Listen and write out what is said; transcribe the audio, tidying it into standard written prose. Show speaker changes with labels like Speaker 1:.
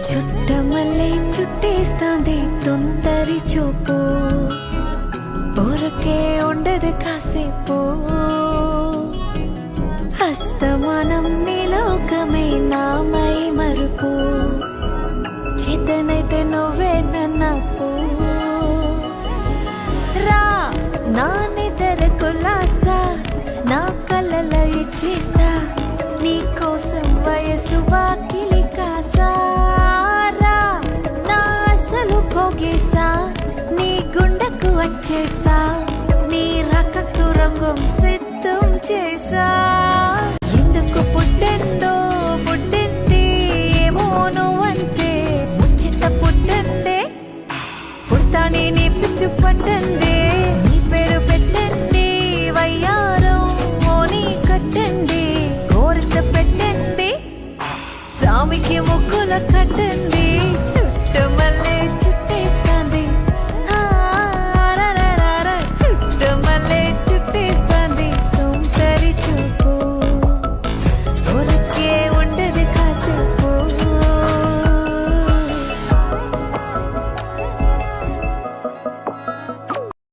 Speaker 1: చుట్టమల్లే చుట్టేస్తాంది తొందరి చూపు, ఊరకే ఉండదు కాసేపు. హస్తమానం నీలోకమే నామై మరుపు, చేతనైతే నువ్వే నన్నప్పు. రా నా నిద్ర కులాసా, నా కలల ఇచ్చేసా, నీ కోసం వయసు వాకిలి కాసా. రా నా అసలు పోగేసా, నీ గుండెకు వచ్చేసా, నీ రకకు రంగం సిద్ధం చేసా. ఎందుకు పుట్టిందో పుట్టింది ఏమో నువ్వంతే, ముచ్చిత పుట్టిందే పుడతాని నీ పిచ్చు పట్టింది. నీ పేరు పెట్టండి వయ్యారం మోని కట్టండి, కోరిత పెట్టండి స్వామికి ముక్కుల కట్టండి.